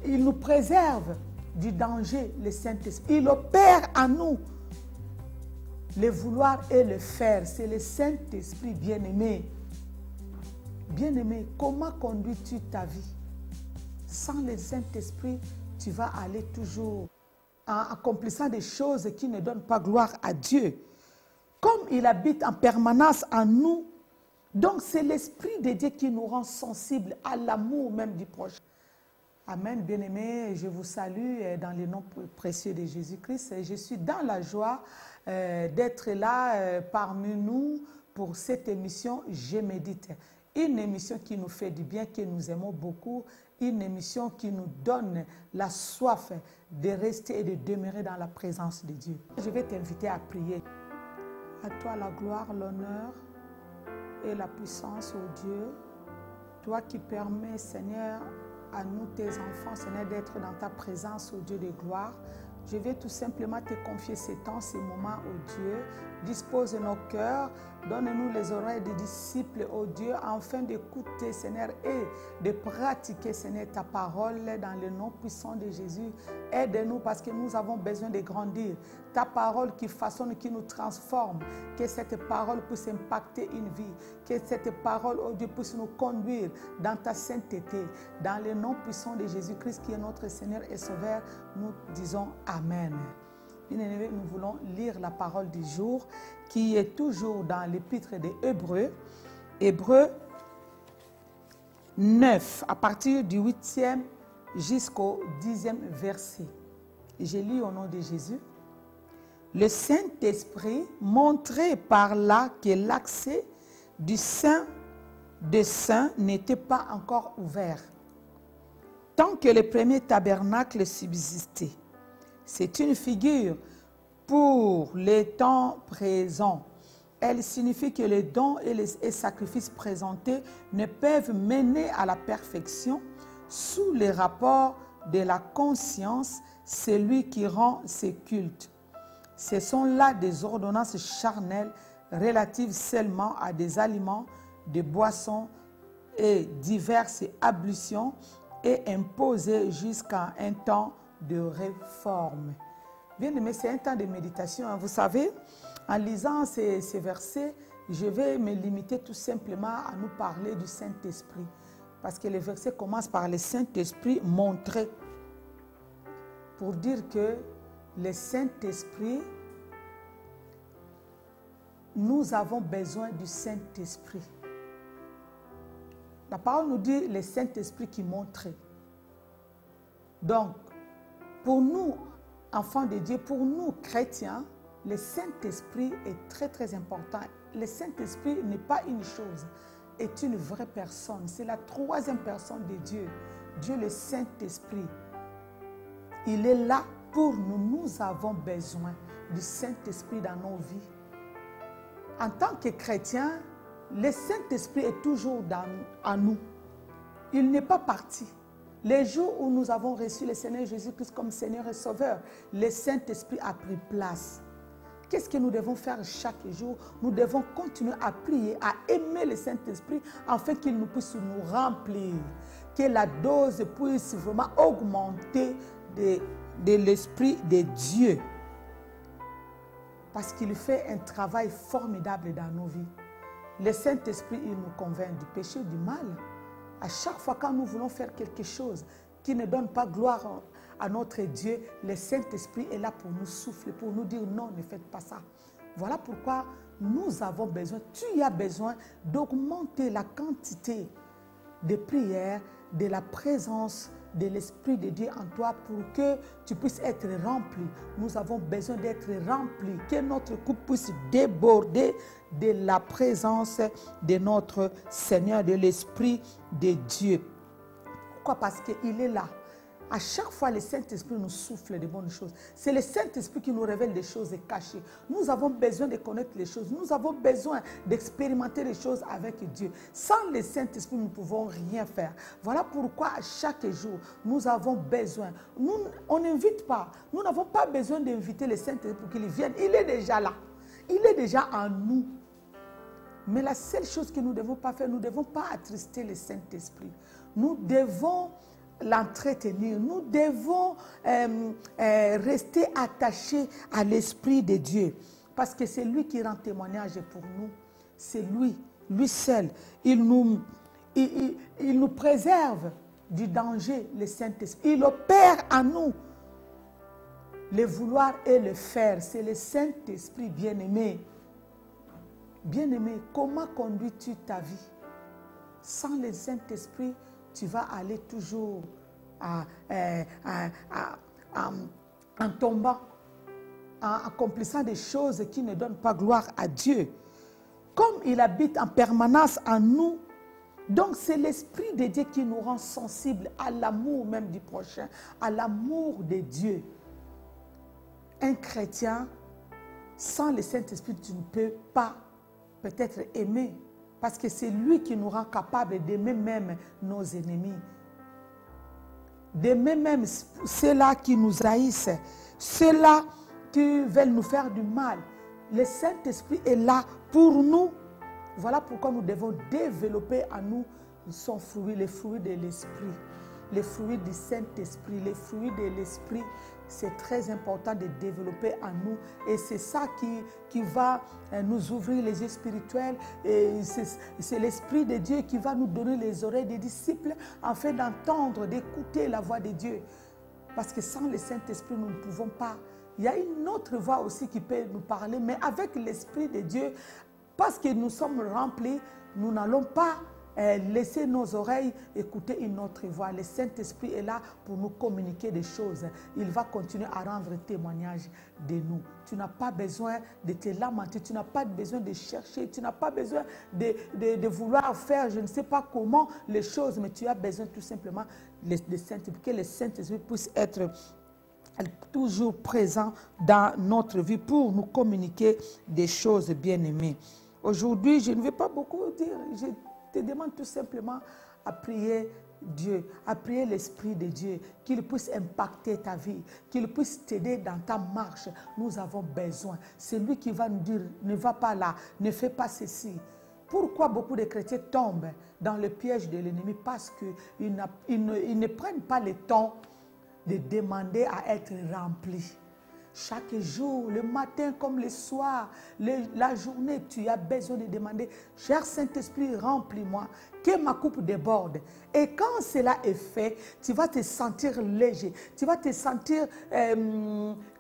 Il nous préserve du danger, le Saint-Esprit. Il opère en nous le vouloir et le faire. C'est le Saint-Esprit bien-aimé. Bien-aimé, comment conduis-tu ta vie? Sans le Saint-Esprit, tu vas aller toujours en accomplissant des choses qui ne donnent pas gloire à Dieu. Comme il habite en permanence en nous, donc c'est l'Esprit de Dieu qui nous rend sensibles à l'amour même du prochain. Amen, bien-aimés, je vous salue dans le nom précieux de Jésus-Christ. Je suis dans la joie d'être là parmi nous pour cette émission Je médite. Une émission qui nous fait du bien, que nous aimons beaucoup, une émission qui nous donne la soif de rester et de demeurer dans la présence de Dieu. Je vais t'inviter à prier. À toi la gloire, l'honneur et la puissance, ô Dieu. Toi qui permets, Seigneur, à nous, tes enfants, Seigneur, d'être dans ta présence, ô Dieu de gloire. Je vais tout simplement te confier ces temps, ces moments, ô Dieu. Dispose nos cœurs, donne-nous les oreilles des disciples, ô Dieu, afin d'écouter, Seigneur, et de pratiquer, Seigneur, ta parole dans le nom puissant de Jésus. Aide-nous parce que nous avons besoin de grandir. Ta parole qui façonne, qui nous transforme, que cette parole puisse impacter une vie, que cette parole, ô Dieu, puisse nous conduire dans ta sainteté. Dans le nom puissant de Jésus-Christ, qui est notre Seigneur et Sauveur, nous disons Amen. Bien-aimés, nous voulons lire la parole du jour qui est toujours dans l'épître des Hébreux. Hébreux 9, à partir du 8e jusqu'au 10e verset. Je lis au nom de Jésus. Le Saint-Esprit montrait par là que l'accès du Saint des Saints n'était pas encore ouvert, tant que le premier tabernacle subsistait. C'est une figure pour les temps présents. Elle signifie que les dons et les sacrifices présentés ne peuvent mener à la perfection sous les rapports de la conscience, celui qui rend ses cultes. Ce sont là des ordonnances charnelles relatives seulement à des aliments, des boissons et diverses ablutions et imposées jusqu'à un temps de réforme. Bien aimé, c'est un temps de méditation. Vous savez, en lisant ces versets, je vais me limiter tout simplement à nous parler du Saint-Esprit. Parce que les versets commencent par le Saint-Esprit montré. Pour dire que le Saint-Esprit, nous avons besoin du Saint-Esprit. La parole nous dit le Saint-Esprit qui montrait. Donc, pour nous, enfants de Dieu, pour nous, chrétiens, le Saint-Esprit est très, très important. Le Saint-Esprit n'est pas une chose, est une vraie personne. C'est la troisième personne de Dieu. Dieu, le Saint-Esprit. Il est là pour nous. Nous avons besoin du Saint-Esprit dans nos vies. En tant que chrétiens, le Saint-Esprit est toujours en nous. Il n'est pas parti. Les jours où nous avons reçu le Seigneur Jésus-Christ comme Seigneur et Sauveur, le Saint-Esprit a pris place. Qu'est-ce que nous devons faire chaque jour? Nous devons continuer à prier, à aimer le Saint-Esprit afin qu'il nous puisse nous remplir. Que la dose puisse vraiment augmenter de l'Esprit de Dieu. Parce qu'il fait un travail formidable dans nos vies. Le Saint-Esprit, il nous convainc du péché, du mal. À chaque fois quand nous voulons faire quelque chose qui ne donne pas gloire à notre Dieu, le Saint-Esprit est là pour nous souffler, pour nous dire non, ne faites pas ça. Voilà pourquoi nous avons besoin, tu as besoin d'augmenter la quantité de prières, de la présence de l'Esprit de Dieu en toi pour que tu puisses être rempli. Nous avons besoin d'être remplis, que notre coupe puisse déborder de la présence de notre Seigneur, de l'Esprit de Dieu. Pourquoi? Parce qu'il est là. À chaque fois, le Saint-Esprit nous souffle de bonnes choses. C'est le Saint-Esprit qui nous révèle des choses cachées. Nous avons besoin de connaître les choses. Nous avons besoin d'expérimenter les choses avec Dieu. Sans le Saint-Esprit, nous ne pouvons rien faire. Voilà pourquoi chaque jour, nous avons besoin. On n'invite pas. Nous n'avons pas besoin d'inviter le Saint-Esprit pour qu'il vienne. Il est déjà là. Il est déjà en nous. Mais la seule chose que nous ne devons pas faire, nous ne devons pas attrister le Saint-Esprit. Nous devons l'entretenir. Nous devons rester attachés à l'Esprit de Dieu. Parce que c'est lui qui rend témoignage pour nous. C'est lui seul. Il nous préserve du danger, le Saint-Esprit. Il opère en nous le vouloir et le faire. C'est le Saint-Esprit bien-aimé. Bien-aimé, comment conduis-tu ta vie? Sans le Saint-Esprit, tu vas aller toujours en tombant, en accomplissant des choses qui ne donnent pas gloire à Dieu. Comme il habite en permanence en nous, donc c'est l'Esprit de Dieu qui nous rend sensibles à l'amour même du prochain, à l'amour de Dieu. Un chrétien, sans le Saint-Esprit, tu ne peux pas peut-être aimer, parce que c'est lui qui nous rend capables d'aimer même nos ennemis. D'aimer même ceux-là qui nous haïssent, ceux-là qui veulent nous faire du mal. Le Saint-Esprit est là pour nous. Voilà pourquoi nous devons développer en nous son fruit, les fruits de l'Esprit, les fruits du Saint-Esprit, les fruits de l'Esprit. C'est très important de développer en nous et c'est ça qui va nous ouvrir les yeux spirituels. C'est l'Esprit de Dieu qui va nous donner les oreilles des disciples afin d'entendre, d'écouter la voix de Dieu. Parce que sans le Saint-Esprit, nous ne pouvons pas. Il y a une autre voix aussi qui peut nous parler, mais avec l'Esprit de Dieu, parce que nous sommes remplis, nous n'allons pas laisser nos oreilles écouter une autre voix. Le Saint-Esprit est là pour nous communiquer des choses. Il va continuer à rendre témoignage de nous. Tu n'as pas besoin de te lamenter, tu n'as pas besoin de chercher, tu n'as pas besoin de vouloir faire je ne sais pas comment les choses, mais tu as besoin tout simplement de Saint-Esprit, que le Saint-Esprit puisse être toujours présent dans notre vie pour nous communiquer des choses bien-aimées. Aujourd'hui, je ne vais pas beaucoup dire, je te demande tout simplement à prier Dieu, à prier l'Esprit de Dieu, qu'il puisse impacter ta vie, qu'il puisse t'aider dans ta marche. Nous avons besoin. C'est lui qui va nous dire, ne va pas là, ne fais pas ceci. Pourquoi beaucoup de chrétiens tombent dans le piège de l'ennemi? Parce qu'ils ne prennent pas le temps de demander à être remplis. Chaque jour, le matin comme le soir, la journée, tu as besoin de demander, cher Saint-Esprit, remplis-moi, que ma coupe déborde. Et quand cela est fait, tu vas te sentir léger, tu vas te sentir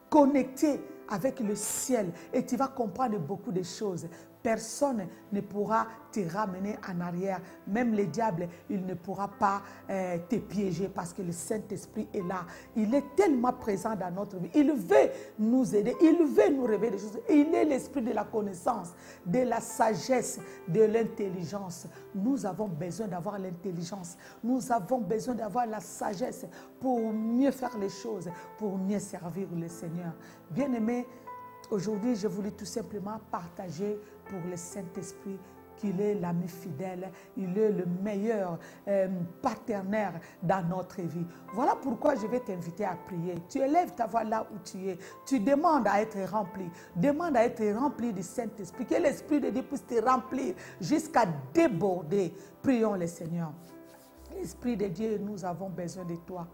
connecté avec le ciel et tu vas comprendre beaucoup de choses. Personne ne pourra te ramener en arrière. Même le diable, il ne pourra pas te piéger parce que le Saint-Esprit est là. Il est tellement présent dans notre vie. Il veut nous aider. Il veut nous révéler des choses. Il est l'esprit de la connaissance, de la sagesse, de l'intelligence. Nous avons besoin d'avoir l'intelligence. Nous avons besoin d'avoir la sagesse pour mieux faire les choses, pour mieux servir le Seigneur. Bien-aimés, aujourd'hui, je voulais tout simplement partager pour le Saint-Esprit qu'il est l'ami fidèle, il est le meilleur partenaire dans notre vie. Voilà pourquoi je vais t'inviter à prier. Tu élèves ta voix là où tu es. Tu demandes à être rempli. Demande à être rempli du Saint-Esprit. Que l'Esprit de Dieu puisse te remplir jusqu'à déborder. Prions le Seigneur. Esprit de Dieu, nous avons besoin de toi.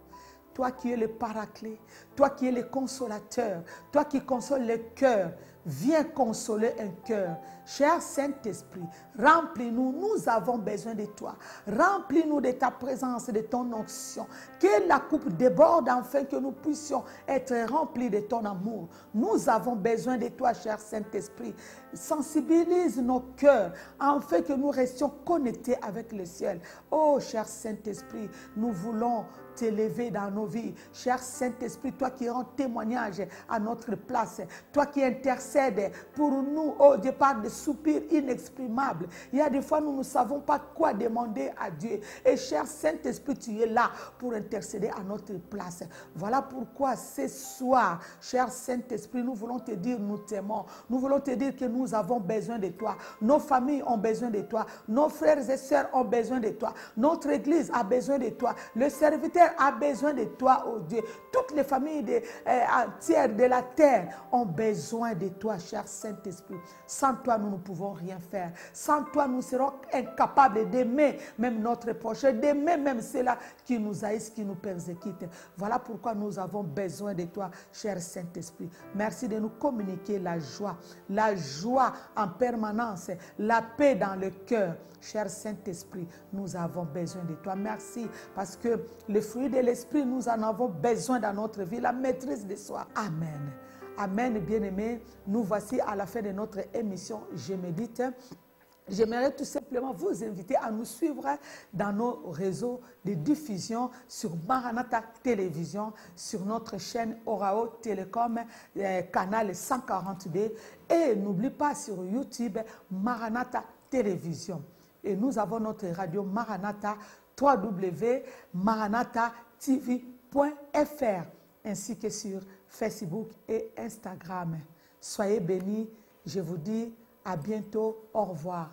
Toi qui es le paraclet, toi qui es le consolateur, toi qui consoles le cœur, viens consoler un cœur. Cher Saint-Esprit, remplis-nous, nous avons besoin de toi. Remplis-nous de ta présence, de ton onction. Que la coupe déborde afin que nous puissions être remplis de ton amour. Nous avons besoin de toi, cher Saint-Esprit. Sensibilise nos cœurs afin que nous restions connectés avec le ciel. Oh, cher Saint-Esprit, nous voulons t'élever dans nos vies. Cher Saint-Esprit, toi qui rends témoignage à notre place, toi qui intercèdes pour nous au départ de soupirs inexprimables. Il y a des fois, nous ne savons pas quoi demander à Dieu. Et cher Saint-Esprit, tu es là pour intercéder à notre place. Voilà pourquoi ce soir, cher Saint-Esprit, nous voulons te dire, nous t'aimons. Nous voulons te dire que nous avons besoin de toi. Nos familles ont besoin de toi. Nos frères et sœurs ont besoin de toi. Notre église a besoin de toi. Le serviteur a besoin de toi, oh Dieu. Toutes les familles entières de la terre ont besoin de toi. toi, cher Saint-Esprit. Sans toi, nous ne pouvons rien faire. Sans toi, nous serons incapables d'aimer même notre prochain, d'aimer même ceux-là qui nous haïssent, qui nous persécutent. Voilà pourquoi nous avons besoin de toi, cher Saint-Esprit. Merci de nous communiquer la joie en permanence, la paix dans le cœur. Cher Saint-Esprit, nous avons besoin de toi. Merci parce que le fruit de l'Esprit, nous en avons besoin dans notre vie, la maîtrise de soi. Amen. Amen, bien-aimés. Nous voici à la fin de notre émission Je médite. J'aimerais tout simplement vous inviter à nous suivre dans nos réseaux de diffusion sur Maranatha Télévision, sur notre chaîne Orao Télécom, canal 140B. Et n'oublie pas sur YouTube, Maranatha Télévision. Et nous avons notre radio Maranatha, www.maranathatv.fr, ainsi que sur Facebook et Instagram. Soyez bénis. Je vous dis à bientôt. Au revoir.